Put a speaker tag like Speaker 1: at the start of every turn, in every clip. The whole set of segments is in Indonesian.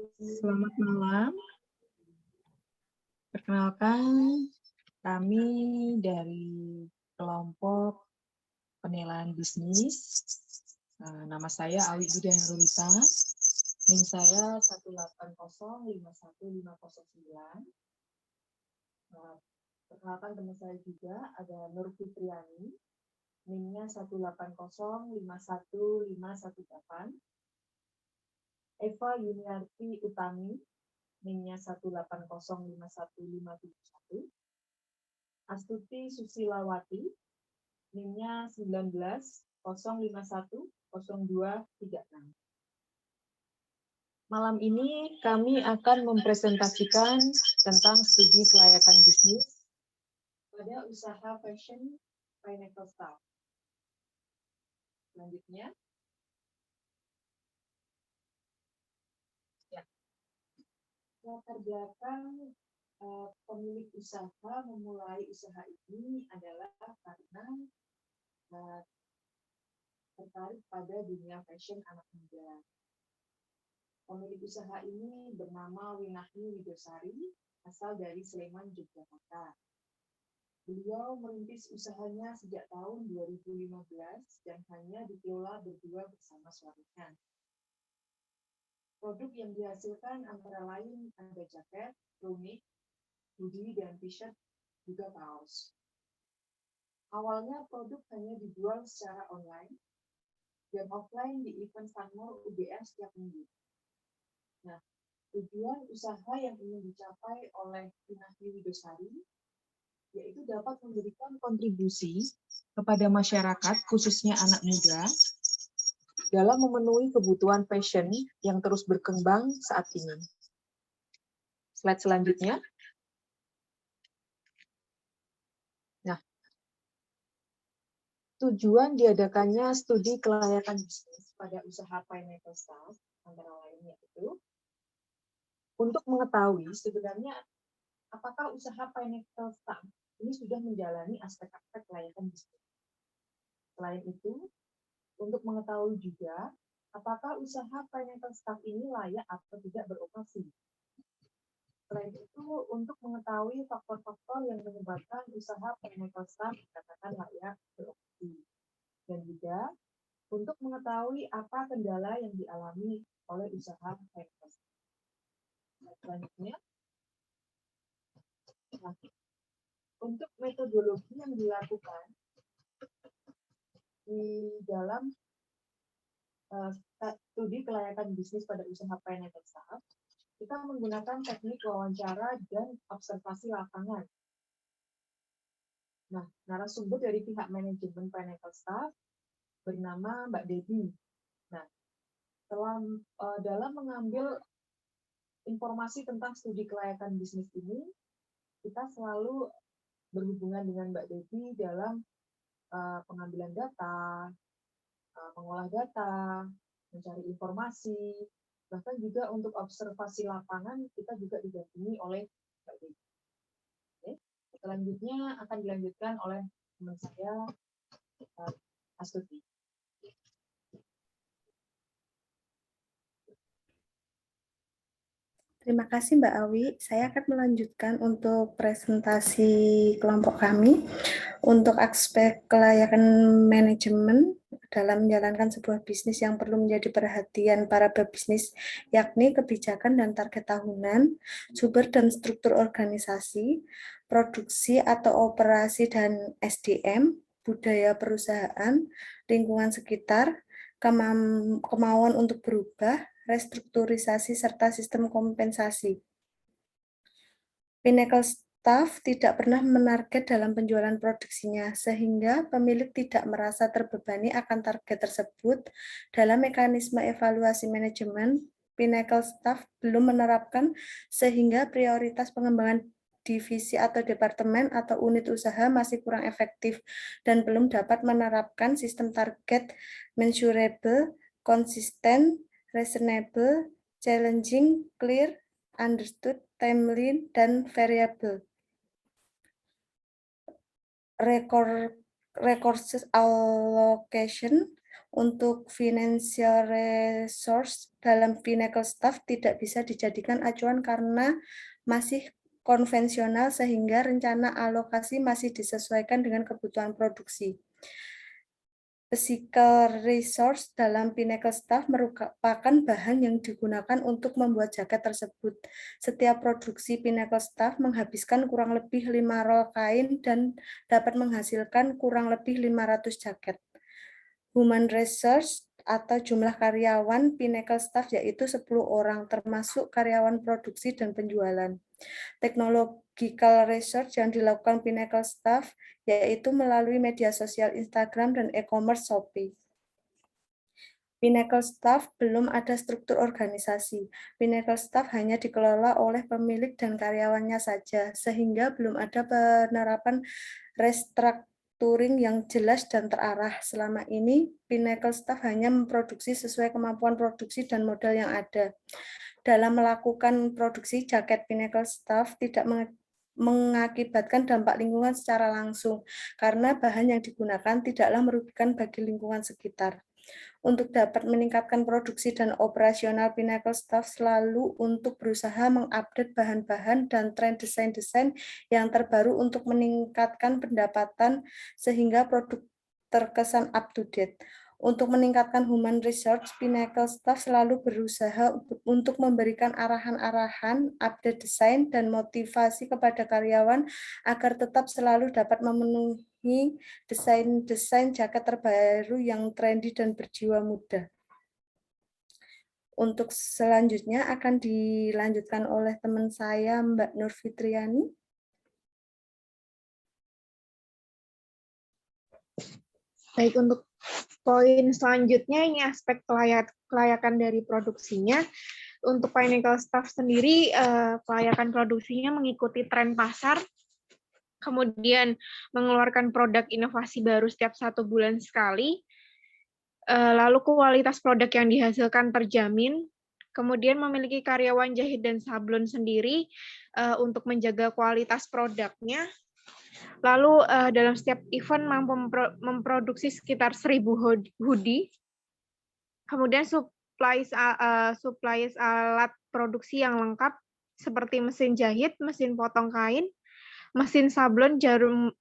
Speaker 1: Selamat malam. Perkenalkan, kami dari kelompok penilaian bisnis. Nama saya Awi Budha Herulita. NIM saya 180511509. Perkenalkan teman saya juga ada Nur Fitriani. NIM-nya 180511518. Eva Yuniarti Utami, NIM-nya 1805151. Astuti Susilawati, NIM-nya 190510236. Malam ini kami akan mempresentasikan tentang studi kelayakan bisnis pada usaha fashion Pineapple Staff. Selanjutnya, latar belakang pemilik usaha memulai usaha ini adalah karena tertarik pada dunia fashion anak muda. Pemilik usaha ini bernama Winahyu Widosari, asal dari Sleman, Yogyakarta. Beliau merintis usahanya sejak tahun 2015 dan hanya dikelola berdua bersama suaminya. Produk yang dihasilkan antara lain ada jaket, tunik, hoodie, dan t-shirt, juga kaos. Awalnya produk hanya dijual secara online dan offline di event Sunmore UBS setiap minggu. Nah, tujuan usaha yang ingin dicapai oleh Winahyu Widosari yaitu dapat memberikan kontribusi kepada masyarakat, khususnya anak muda, dalam memenuhi kebutuhan fashion yang terus berkembang saat ini. Slide selanjutnya. Nah, tujuan diadakannya studi kelayakan bisnis pada usaha Pineapple Staff, antara lainnya itu, untuk mengetahui sebenarnya apakah usaha Pineapple Staff ini sudah menjalani aspek-aspek kelayakan bisnis. Selain itu, untuk mengetahui juga apakah usaha Pineapple Staff ini layak atau tidak beroperasi. Selain itu, untuk mengetahui faktor-faktor yang menyebabkan usaha Pineapple Staff dikatakan layak beroperasi. Dan juga untuk mengetahui apa kendala yang dialami oleh usaha Pineapple Staff. Selanjutnya, nah, untuk metodologi yang dilakukan di dalam studi kelayakan bisnis pada usaha Pineapple Staff, kita menggunakan teknik wawancara dan observasi lapangan. Nah, narasumber dari pihak manajemen Pineapple Staff bernama Mbak Debbie. Nah, dalam mengambil informasi tentang studi kelayakan bisnis ini, kita selalu berhubungan dengan Mbak Debbie dalam pengambilan data, mengolah data, mencari informasi, bahkan juga untuk observasi lapangan kita juga didampingi oleh Mbak Debbie. Oke. Selanjutnya akan dilanjutkan oleh teman saya, Astuti.
Speaker 2: Terima kasih Mbak Awi. Saya akan melanjutkan untuk presentasi kelompok kami untuk aspek kelayakan manajemen dalam menjalankan sebuah bisnis yang perlu menjadi perhatian para pebisnis, yakni kebijakan dan target tahunan, sumber dan struktur organisasi, produksi atau operasi dan SDM, budaya perusahaan, lingkungan sekitar, kemauan untuk berubah, restrukturisasi, serta sistem kompensasi. Pineapple Staff tidak pernah menarget dalam penjualan produksinya, sehingga pemilik tidak merasa terbebani akan target tersebut. Dalam mekanisme evaluasi manajemen, Pineapple Staff belum menerapkan sehingga prioritas pengembangan divisi atau departemen atau unit usaha masih kurang efektif dan belum dapat menerapkan sistem target measurable, konsisten, reasonable, challenging, clear, understood, timely, dan variable. Resource allocation Untuk financial resource dalam Pinnacle Staff tidak bisa dijadikan acuan karena masih konvensional sehingga rencana alokasi masih disesuaikan dengan kebutuhan produksi. Physical resource dalam Pinnacle Staff merupakan bahan yang digunakan untuk membuat jaket tersebut. Setiap produksi Pinnacle Staff menghabiskan kurang lebih 5 rol kain dan dapat menghasilkan kurang lebih 500 jaket. Human resource atau jumlah karyawan Pinnacle Staff yaitu 10 orang, termasuk karyawan produksi dan penjualan. Technological research yang dilakukan Pinnacle Staff yaitu melalui media sosial Instagram dan e-commerce Shopee. Pinnacle Staff belum ada struktur organisasi. Pinnacle Staff hanya dikelola oleh pemilik dan karyawannya saja, sehingga belum ada penerapan restructuring yang jelas dan terarah. Selama ini, Pinnacle Staff hanya memproduksi sesuai kemampuan produksi dan modal yang ada. Dalam melakukan produksi, jaket Pinnacle Staff tidak mengakibatkan dampak lingkungan secara langsung, karena bahan yang digunakan tidaklah merugikan bagi lingkungan sekitar. Untuk dapat meningkatkan produksi dan operasional Pinnacle Staff selalu untuk berusaha mengupdate bahan-bahan dan tren desain-desain yang terbaru untuk meningkatkan pendapatan sehingga produk terkesan up to date. Untuk meningkatkan human resource, Pinnacle Staff selalu berusaha untuk memberikan arahan-arahan, update desain, dan motivasi kepada karyawan agar tetap selalu dapat memenuhi desain-desain jaket terbaru yang trendy dan berjiwa muda. Untuk selanjutnya akan dilanjutkan oleh teman saya, Mbak Nur Fitriani.
Speaker 3: Baik, untuk poin selanjutnya ini aspek kelayakan dari produksinya. Untuk Pinnacle Staff sendiri, kelayakan produksinya mengikuti tren pasar, kemudian mengeluarkan produk inovasi baru setiap 1 bulan sekali, lalu kualitas produk yang dihasilkan terjamin, kemudian memiliki karyawan jahit dan sablon sendiri untuk menjaga kualitas produknya. Lalu dalam setiap event mampu memproduksi sekitar 1.000 hoodie. Kemudian supplies alat produksi yang lengkap seperti mesin jahit, mesin potong kain, mesin sablon, jarum,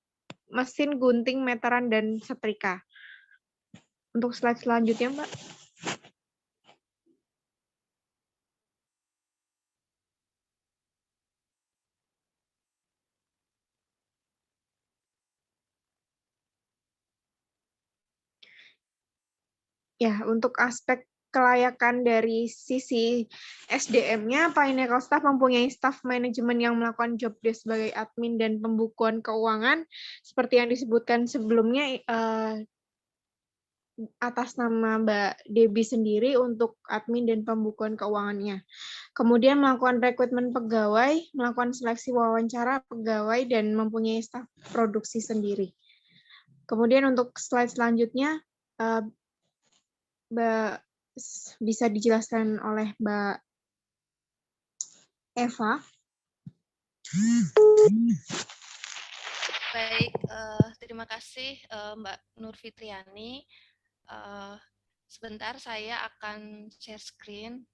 Speaker 3: mesin gunting, meteran, dan setrika. Untuk slide selanjutnya, Mbak. Ya, untuk aspek kelayakan dari sisi SDM-nya, Pinnacle Staff mempunyai staff manajemen yang melakukan job desk sebagai admin dan pembukuan keuangan, seperti yang disebutkan sebelumnya atas nama Mbak Debbie sendiri untuk admin dan pembukuan keuangannya. Kemudian melakukan rekrutmen pegawai, melakukan seleksi wawancara pegawai, dan mempunyai staf produksi sendiri. Kemudian untuk slide selanjutnya, bisa dijelaskan oleh Mbak Eva.
Speaker 4: Baik, terima kasih Mbak Nur Fitriani. Sebentar saya akan share screen.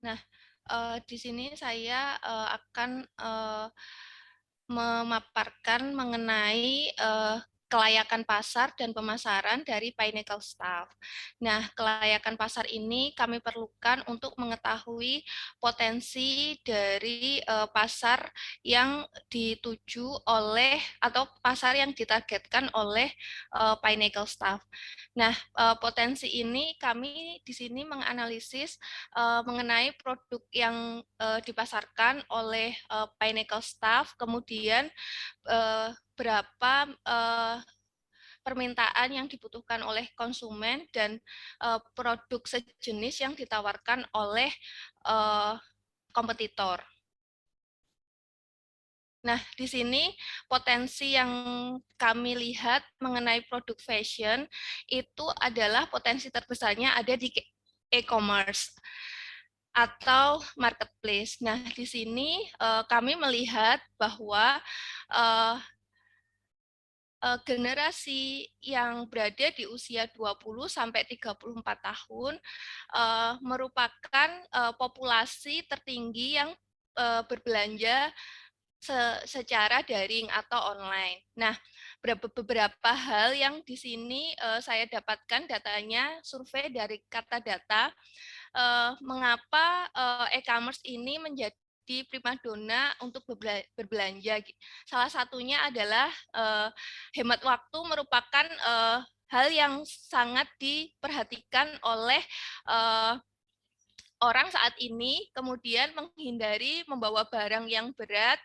Speaker 4: Nah, di sini saya akan memaparkan mengenai kelayakan pasar dan pemasaran dari Pinnacle Staff. Nah, kelayakan pasar ini kami perlukan untuk mengetahui potensi dari pasar yang dituju oleh atau pasar yang ditargetkan oleh Pinnacle Staff. Nah, potensi ini kami di sini menganalisis mengenai produk yang dipasarkan oleh Pinnacle Staff, kemudian berapa permintaan yang dibutuhkan oleh konsumen dan produk sejenis yang ditawarkan oleh kompetitor. Nah, di sini potensi yang kami lihat mengenai produk fashion itu adalah potensi terbesarnya ada di e-commerce atau marketplace. Nah, di sini kami melihat bahwa eh, generasi yang berada di usia 20 sampai 34 tahun merupakan populasi tertinggi yang berbelanja secara daring atau online. Nah, beberapa hal yang di sini saya dapatkan datanya survei dari Kata Data mengapa e-commerce ini menjadi primadona untuk berbelanja. Salah satunya adalah hemat waktu merupakan hal yang sangat diperhatikan oleh orang saat ini, kemudian menghindari membawa barang yang berat,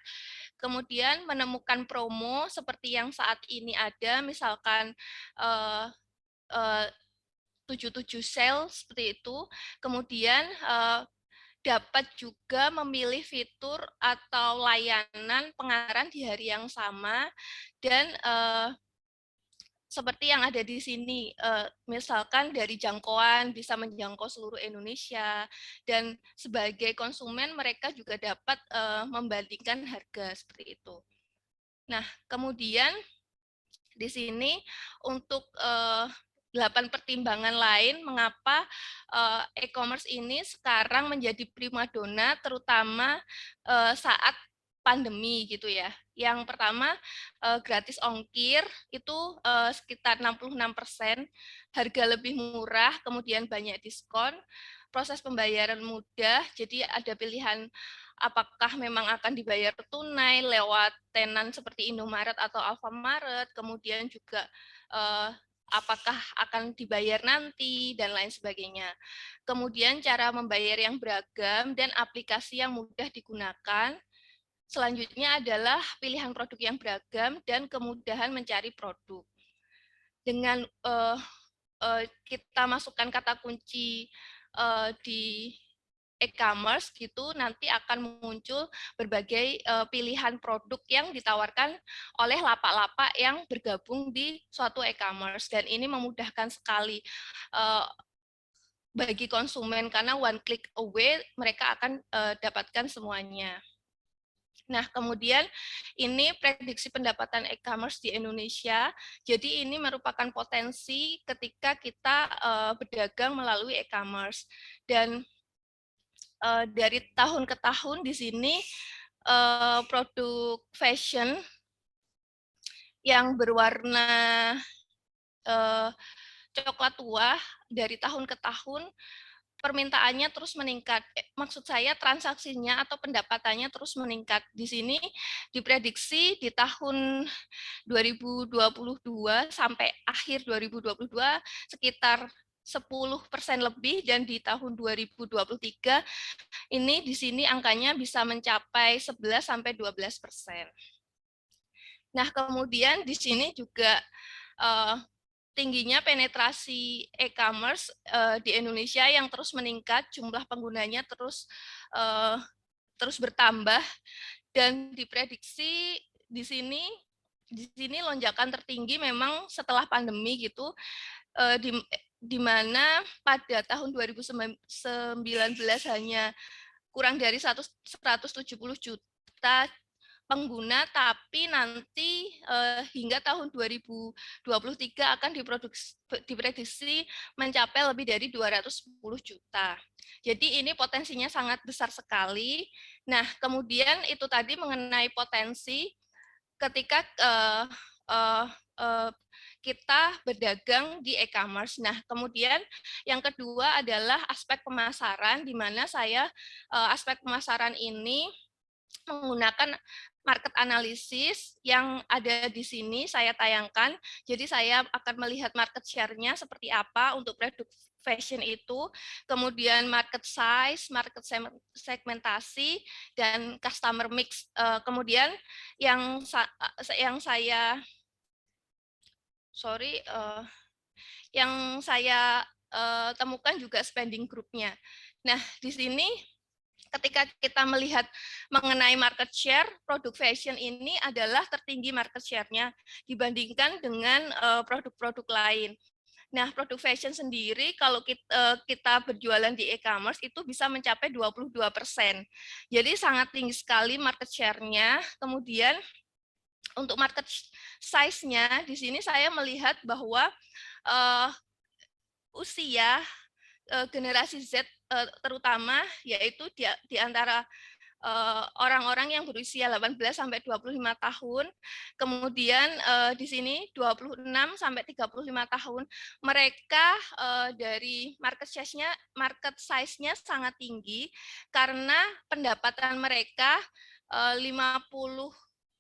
Speaker 4: kemudian menemukan promo seperti yang saat ini ada, misalkan 77 sale seperti itu, kemudian dapat juga memilih fitur atau layanan pengantaran di hari yang sama, dan seperti yang ada di sini, misalkan dari jangkauan bisa menjangkau seluruh Indonesia, dan sebagai konsumen mereka juga dapat membandingkan harga seperti itu. Nah, kemudian di sini untuk 8 pertimbangan lain mengapa e-commerce ini sekarang menjadi primadona terutama saat pandemi gitu ya. Yang pertama gratis ongkir itu sekitar 66%, harga lebih murah, kemudian banyak diskon, proses pembayaran mudah, jadi ada pilihan apakah memang akan dibayar tunai lewat tenan seperti Indomaret atau Alfamaret, kemudian juga apakah akan dibayar nanti, dan lain sebagainya. Kemudian cara membayar yang beragam dan aplikasi yang mudah digunakan. Selanjutnya adalah pilihan produk yang beragam dan kemudahan mencari produk. Dengan kita masukkan kata kunci di e-commerce gitu, nanti akan muncul berbagai pilihan produk yang ditawarkan oleh lapak-lapak yang bergabung di suatu e-commerce, dan ini memudahkan sekali bagi konsumen karena one click away mereka akan dapatkan semuanya. Nah, kemudian ini prediksi pendapatan e-commerce di Indonesia. Jadi ini merupakan potensi ketika kita berdagang melalui e-commerce. Dan dari tahun ke tahun di sini produk fashion yang berwarna coklat tua dari tahun ke tahun permintaannya terus meningkat. Maksud saya transaksinya atau pendapatannya terus meningkat. Di sini diprediksi di tahun 2022 sampai akhir 2022 sekitar 10% lebih, dan di tahun 2023 ini di sini angkanya bisa mencapai 11 sampai 12%. Nah, kemudian di sini juga tingginya penetrasi e-commerce di Indonesia yang terus meningkat, jumlah penggunanya terus bertambah, dan diprediksi di sini lonjakan tertinggi memang setelah pandemi gitu, di mana pada tahun 2019 hanya kurang dari 170 juta pengguna, tapi nanti hingga tahun 2023 akan diprediksi mencapai lebih dari 210 juta. Jadi ini potensinya sangat besar sekali. Nah, kemudian itu tadi mengenai potensi ketika kita berdagang di e-commerce. Nah, kemudian yang kedua adalah aspek pemasaran, di mana saya aspek pemasaran ini menggunakan market analysis yang ada di sini saya tayangkan. Jadi saya akan melihat market share-nya seperti apa untuk produk fashion itu, kemudian market size, market segmentasi, dan customer mix. Kemudian yang saya temukan juga spending group-nya. Nah, di sini ketika kita melihat mengenai market share, produk fashion ini adalah tertinggi market share-nya dibandingkan dengan produk-produk lain. Nah, produk fashion sendiri kalau kita berjualan di e-commerce itu bisa mencapai 22%. Jadi sangat tinggi sekali market share-nya. Kemudian untuk market size-nya di sini saya melihat bahwa usia generasi Z terutama yaitu di antara orang-orang yang berusia 18 sampai 25 tahun. Kemudian di sini 26 sampai 35 tahun. Mereka dari market size-nya sangat tinggi karena pendapatan mereka 50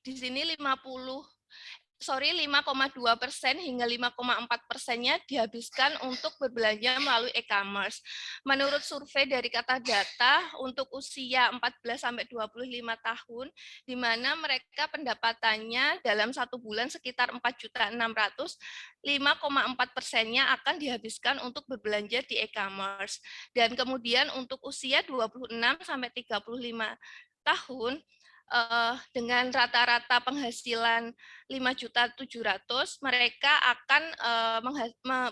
Speaker 4: di sini 5,2% hingga 5,4%-nya dihabiskan untuk berbelanja melalui e-commerce. Menurut survei dari Kata Data untuk usia 14 sampai 25 tahun, di mana mereka pendapatannya dalam 1 bulan sekitar 4.600.000, 5,4%-nya akan dihabiskan untuk berbelanja di e-commerce. Dan kemudian untuk usia 26 sampai 35 tahun, dengan rata-rata penghasilan 5.700.000, mereka akan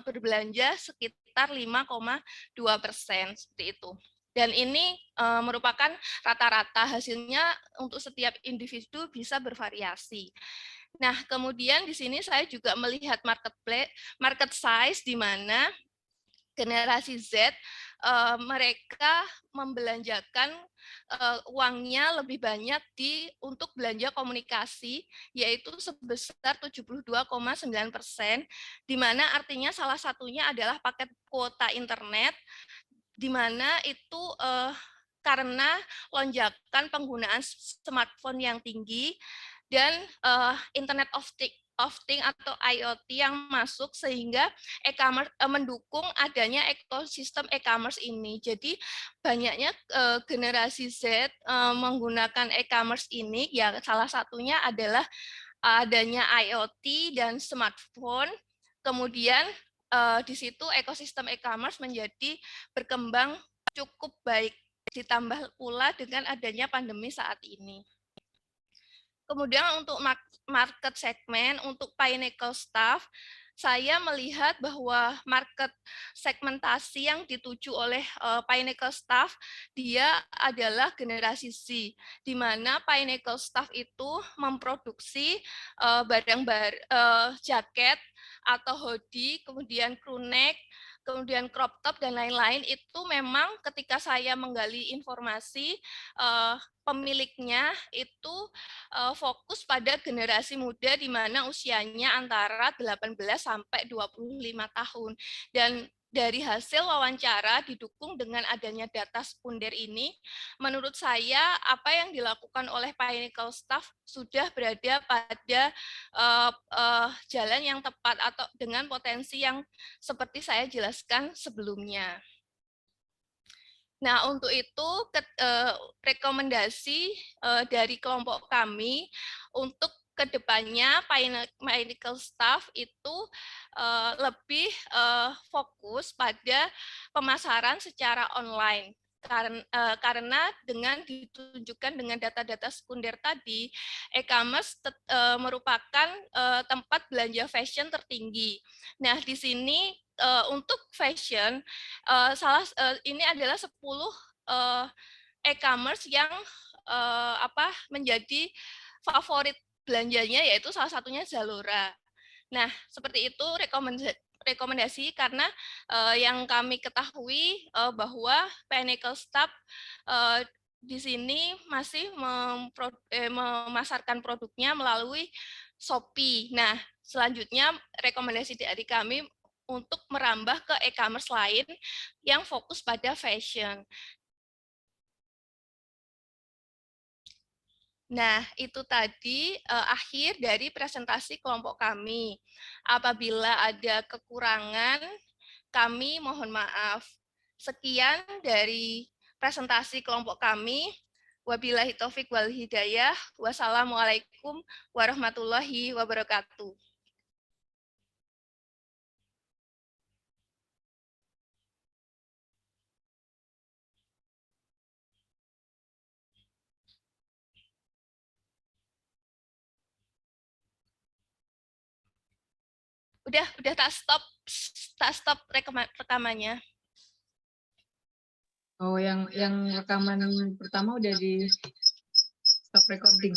Speaker 4: berbelanja sekitar 5,2% seperti itu. Dan ini merupakan rata-rata, hasilnya untuk setiap individu bisa bervariasi. Nah, kemudian di sini saya juga melihat market size di mana generasi Z mereka membelanjakan uangnya lebih banyak untuk belanja komunikasi, yaitu sebesar 72,9%, di mana artinya salah satunya adalah paket kuota internet, di mana itu karena lonjakan penggunaan smartphone yang tinggi dan Internet of Things atau IoT yang masuk sehingga e-commerce mendukung adanya ekosistem e-commerce ini. Jadi banyaknya generasi Z menggunakan e-commerce ini, ya salah satunya adalah adanya IoT dan smartphone. Kemudian di situ ekosistem e-commerce menjadi berkembang cukup baik, ditambah pula dengan adanya pandemi saat ini. Kemudian untuk market segmen, untuk Pinnacle Staff, saya melihat bahwa market segmentasi yang dituju oleh Pinnacle Staff, dia adalah generasi Z, di mana Pinnacle Staff itu memproduksi jaket atau hoodie, kemudian crew neck, kemudian crop top, dan lain-lain. Itu memang ketika saya menggali informasi, pemiliknya itu fokus pada generasi muda di mana usianya antara 18 sampai 25 tahun. Dan dari hasil wawancara didukung dengan adanya data sekunder ini, menurut saya apa yang dilakukan oleh Pinnacle Staff sudah berada pada jalan yang tepat atau dengan potensi yang seperti saya jelaskan sebelumnya. Nah, untuk itu rekomendasi dari kelompok kami untuk kedepannya Pinnacle Staff itu lebih fokus pada pemasaran secara online. Karena dengan ditunjukkan dengan data-data sekunder tadi, e-commerce merupakan tempat belanja fashion tertinggi. Nah, di sini untuk fashion, ini adalah 10 e-commerce yang menjadi favorit belanjanya, yaitu salah satunya Zalora. Nah, seperti itu rekomendasi karena yang kami ketahui bahwa Pinnacle Staff di sini masih memasarkan produknya melalui Shopee. Nah, selanjutnya rekomendasi dari kami untuk merambah ke e-commerce lain yang fokus pada fashion. Nah, itu tadi akhir dari presentasi kelompok kami. Apabila ada kekurangan, kami mohon maaf. Sekian dari presentasi kelompok kami. Wabillahi taufik wal hidayah. Wassalamualaikum warahmatullahi wabarakatuh. udah tak stop rekamannya.
Speaker 1: Oh, yang rekaman pertama udah di stop recording.